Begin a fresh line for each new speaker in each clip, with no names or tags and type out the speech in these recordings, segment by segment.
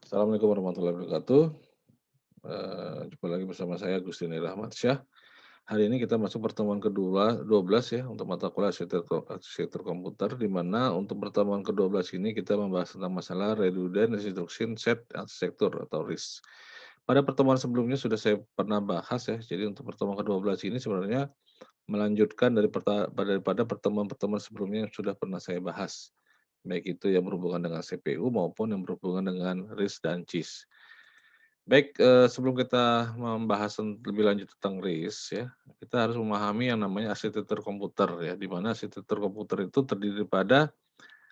Assalamualaikum warahmatullahi wabarakatuh. Jumpa lagi bersama saya Agustinus Rahmatsyah. Hari ini kita masuk pertemuan kedua 12 ya untuk mata kuliah arsitektur komputer, di mana untuk pertemuan ke-12 ini kita membahas tentang masalah Redundant Instruction Set Arsitektur atau RIS. Pada pertemuan sebelumnya sudah saya pernah bahas ya, jadi untuk pertemuan ke-12 ini sebenarnya melanjutkan daripada pertemuan-pertemuan sebelumnya yang sudah pernah saya bahas, baik itu yang berhubungan dengan CPU maupun yang berhubungan dengan RIS dan CIS. Baik, sebelum kita membahas lebih lanjut tentang RIS ya, kita harus memahami yang namanya arsitektur komputer ya, di mana arsitektur komputer itu terdiri pada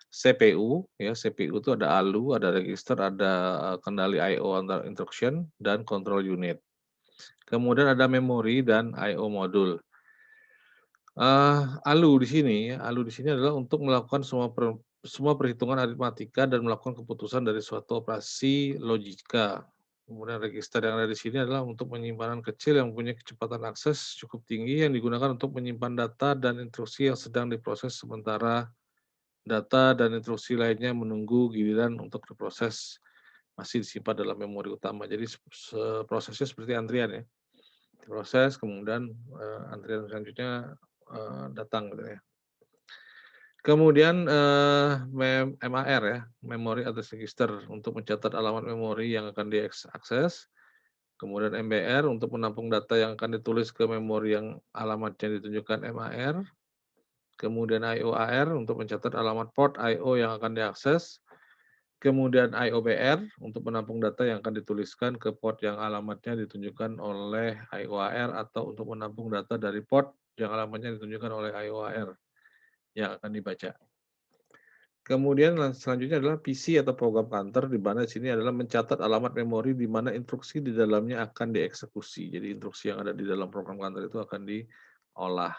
CPU ya, CPU itu ada ALU, ada register, ada, kendali I/O antar instruction, dan control unit. Kemudian ada memori dan I/O modul. ALU di sini ya, ALU di sini adalah untuk melakukan semua perhitungan aritmatika dan melakukan keputusan dari suatu operasi logika. Kemudian register yang ada di sini adalah untuk penyimpanan kecil yang punya kecepatan akses cukup tinggi yang digunakan untuk menyimpan data dan instruksi yang sedang diproses, sementara data dan instruksi lainnya menunggu giliran untuk diproses, masih disimpan dalam memori utama. Jadi prosesnya seperti antrian ya, diproses kemudian, antrian selanjutnya, datang gitu ya. Kemudian, MAR ya, Memory Address Register untuk mencatat alamat memori yang akan diakses. Kemudian MBR untuk menampung data yang akan ditulis ke memori yang alamatnya ditunjukkan MAR. Kemudian IOAR untuk mencatat alamat port IO yang akan diakses. Kemudian IOBR untuk menampung data yang akan dituliskan ke port yang alamatnya ditunjukkan oleh IOAR, atau untuk menampung data dari port yang alamatnya ditunjukkan oleh IOAR yang akan dibaca. Kemudian selanjutnya adalah PC atau program kantor, di mana di sini adalah mencatat alamat memori di mana instruksi di dalamnya akan dieksekusi. Jadi instruksi yang ada di dalam program kantor itu akan diolah.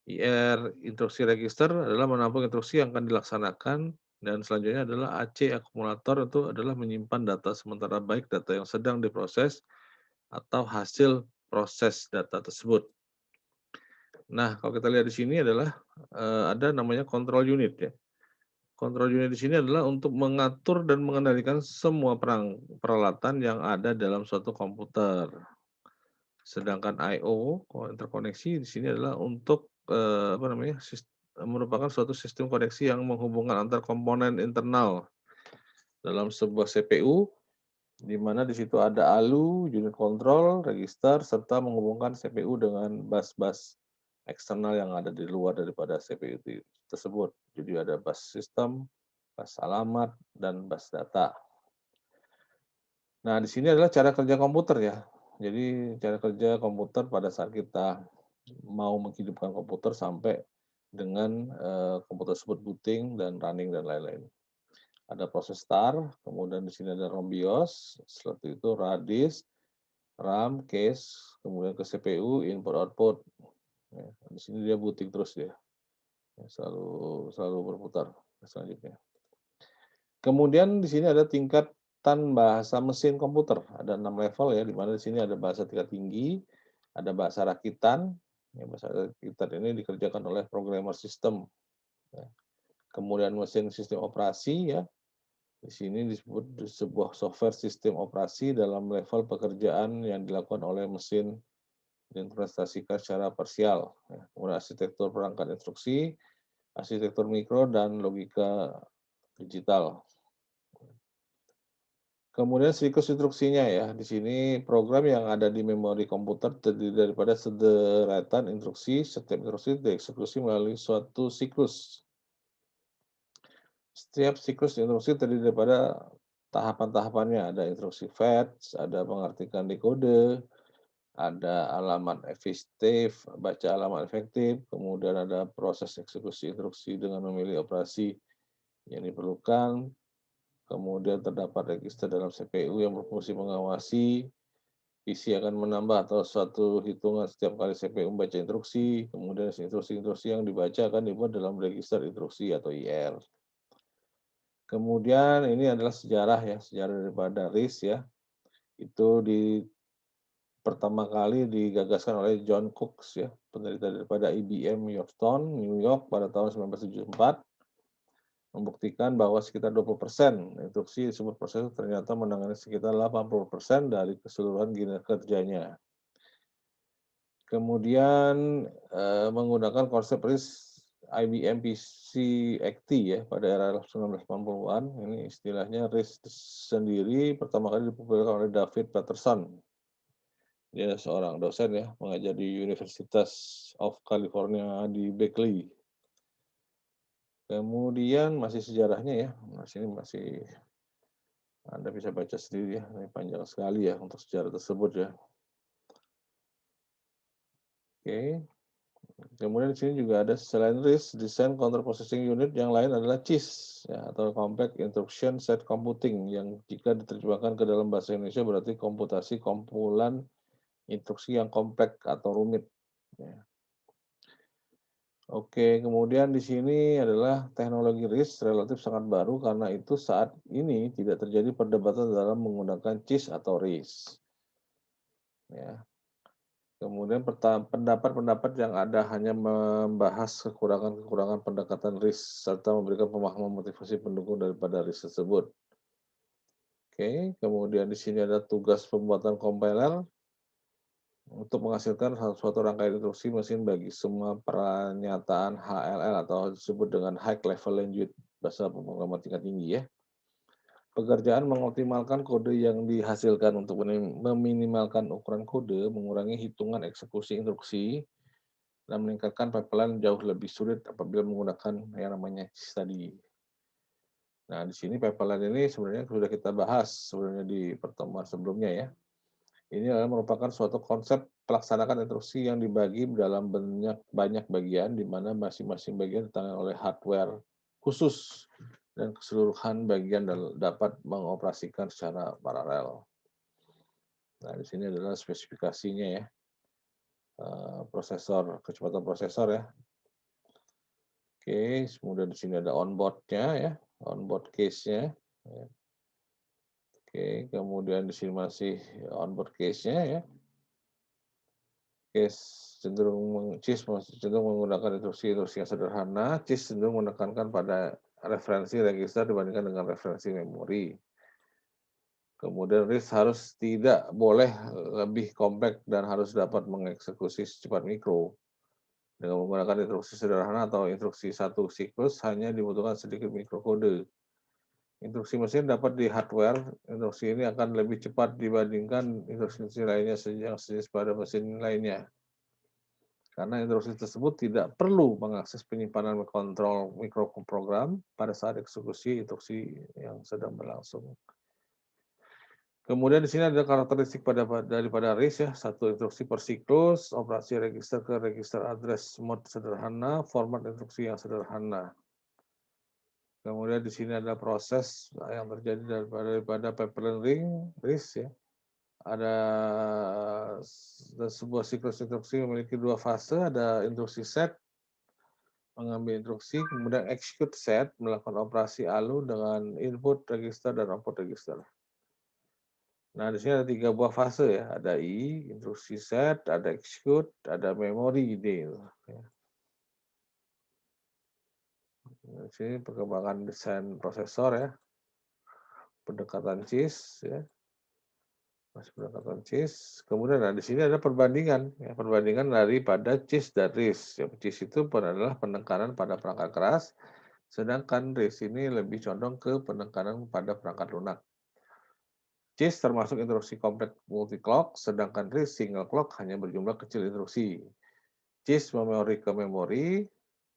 IR, instruksi register adalah menampung instruksi yang akan dilaksanakan, dan selanjutnya adalah AC, akumulator, itu adalah menyimpan data sementara, baik data yang sedang diproses atau hasil proses data tersebut. Nah, kalau kita lihat di sini adalah, ada namanya control unit ya. Control unit di sini adalah untuk mengatur dan mengendalikan semua peralatan yang ada dalam suatu komputer. Sedangkan I/O, interkoneksi di sini adalah untuk, apa namanya, merupakan suatu sistem koneksi yang menghubungkan antar komponen internal dalam sebuah CPU, di mana di situ ada ALU, unit control, register, serta menghubungkan CPU dengan bus-bus eksternal yang ada di luar daripada CPU tersebut. Jadi ada bus sistem, bus alamat, dan bus data. Nah, di sini adalah cara kerja komputer ya. Jadi cara kerja komputer pada saat kita mau menghidupkan komputer sampai dengan, komputer tersebut booting dan running dan lain-lain. Ada proses start, kemudian di sini ada ROM BIOS, seperti itu RADIS, RAM, cache, kemudian ke CPU, input output. Ya, di sini dia booting terus dia, ya, selalu selalu berputar selanjutnya. Kemudian di sini ada tingkatan bahasa mesin komputer, ada 6 level ya, di mana di sini ada bahasa tingkat tinggi, ada bahasa rakitan, ya bahasa rakitan ini dikerjakan oleh programmer sistem, ya. Kemudian mesin sistem operasi ya, di sini disebut sebuah software sistem operasi dalam level pekerjaan yang dilakukan oleh mesin diimplementasikan secara parsial, ya. Kemudian arsitektur perangkat instruksi, arsitektur mikro, dan logika digital. Kemudian siklus instruksinya ya, di sini program yang ada di memori komputer terdiri daripada sederetan instruksi, setiap instruksi dieksekusi melalui suatu siklus. Setiap siklus instruksi terdiri daripada tahapan-tahapannya, ada instruksi fetch, ada mengartikan dekode, ada alamat efektif, baca alamat efektif, kemudian ada proses eksekusi instruksi dengan memilih operasi yang diperlukan. Kemudian terdapat register dalam CPU yang berfungsi mengawasi. PC akan menambah atau suatu hitungan setiap kali CPU membaca instruksi. Kemudian instruksi-instruksi yang dibaca akan dibuat dalam register instruksi atau IR. Kemudian ini adalah sejarah ya, sejarah daripada RIS ya. Itu pertama kali digagaskan oleh John Cooks ya, peneliti daripada IBM Yorktown, New York pada tahun 1974. membuktikan bahwa sekitar 20% instruksi disebut prosesor ternyata menangani sekitar 80% dari keseluruhan kerjanya. Kemudian, menggunakan konsep RISC IBM PC-XT ya pada era 1980-an, ini istilahnya RISC sendiri pertama kali dipopulerkan oleh David Patterson. Dia seorang dosen ya, mengajar di Universitas of California di Berkeley. Kemudian masih sejarahnya ya, sini masih Anda bisa baca sendiri ya, ini panjang sekali ya untuk sejarah tersebut ya. Oke. Kemudian di sini juga ada selain RISC, Design Control Processing Unit yang lain adalah CIS ya, atau Compact Instruction Set Computing yang jika diterjemahkan ke dalam bahasa Indonesia berarti komputasi kumpulan instruksi yang kompleks atau rumit. Ya. Oke, kemudian di sini adalah teknologi RISC relatif sangat baru karena itu saat ini tidak terjadi perdebatan dalam menggunakan CIS atau RISC. Ya. Kemudian pendapat-pendapat yang ada hanya membahas kekurangan-kekurangan pendekatan RISC serta memberikan pemahaman motivasi pendukung daripada RISC tersebut. Oke, kemudian di sini ada tugas pembuatan compiler untuk menghasilkan suatu rangkaian instruksi mesin bagi semua pernyataan HLL atau disebut dengan High Level Language, bahasa pemrograman tingkat tinggi ya. Pekerjaan mengoptimalkan kode yang dihasilkan untuk meminimalkan ukuran kode, mengurangi hitungan eksekusi instruksi, dan meningkatkan pipeline jauh lebih sulit apabila menggunakan yang namanya CIS tadi. Nah, di sini pipeline ini sebenarnya sudah kita bahas sebenarnya di pertemuan sebelumnya ya. Ini adalah merupakan suatu konsep pelaksanakan instruksi yang dibagi dalam banyak bagian, di mana masing-masing bagian ditangani oleh hardware khusus dan keseluruhan bagian dapat mengoperasikan secara paralel. Nah, di sini adalah spesifikasinya ya, prosesor, kecepatan prosesor ya. Oke, kemudian di sini ada onboard-nya ya, onboard case-nya. Ya. Oke, kemudian di sini masih onboard case-nya ya. CIS cenderung menggunakan instruksi-instruksi yang sederhana, CIS cenderung menekankan pada referensi register dibandingkan dengan referensi memori. Kemudian RISC harus tidak boleh lebih kompleks dan harus dapat mengeksekusi secepat mikro. Dengan menggunakan instruksi sederhana atau instruksi satu siklus hanya dibutuhkan sedikit mikrokode. Instruksi mesin dapat di hardware, instruksi ini akan lebih cepat dibandingkan instruksi lainnya yang sejenis pada mesin lainnya. Karena instruksi tersebut tidak perlu mengakses penyimpanan kontrol mikroprogram pada saat eksekusi instruksi yang sedang berlangsung. Kemudian di sini ada karakteristik daripada RISC ya, satu instruksi per siklus, operasi register ke register address mode sederhana, format instruksi yang sederhana. Kemudian di sini ada proses yang terjadi daripada pipeline ring RISC ya. Ada sebuah siklus instruksi memiliki dua fase, ada instruksi set, mengambil instruksi, kemudian execute set, melakukan operasi ALU dengan input register dan output register. Nah, di sini ada 3 buah fase ya, ada instruksi set, ada execute, ada memory deal. Ya. Nah, di sini perkembangan desain prosesor ya, pendekatan CIS ya, masih pendekatan CIS. Kemudian nah, di sini ada perbandingan, ya, perbandingan daripada CIS dan RISC. Ya, CIS itu adalah penekanan pada perangkat keras, sedangkan RISC ini lebih condong ke penekanan pada perangkat lunak. CIS termasuk instruksi kompleks multi-clock, sedangkan RISC single clock hanya berjumlah kecil instruksi. CIS memori ke memori,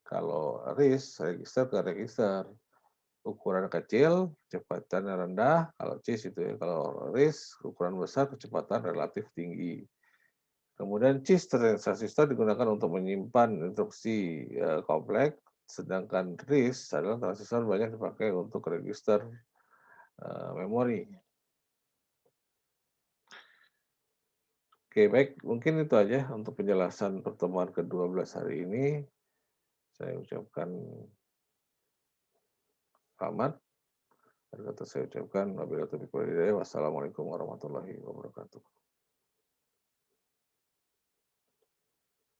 kalau RISC register ke register. Ukuran kecil, kecepatan rendah, kalau CIS itu ya. Kalau RISC ukuran besar, kecepatan relatif tinggi. Kemudian CIS transistor digunakan untuk menyimpan instruksi kompleks, sedangkan RISC adalah transistor banyak dipakai untuk register memori. Oke, baik. Mungkin itu aja untuk penjelasan pertemuan ke-12 hari ini. Saya ucapkan selamat. Dan kata saya ucapkan wabillahi taufiq wal hidayah. Wassalamualaikum warahmatullahi wabarakatuh.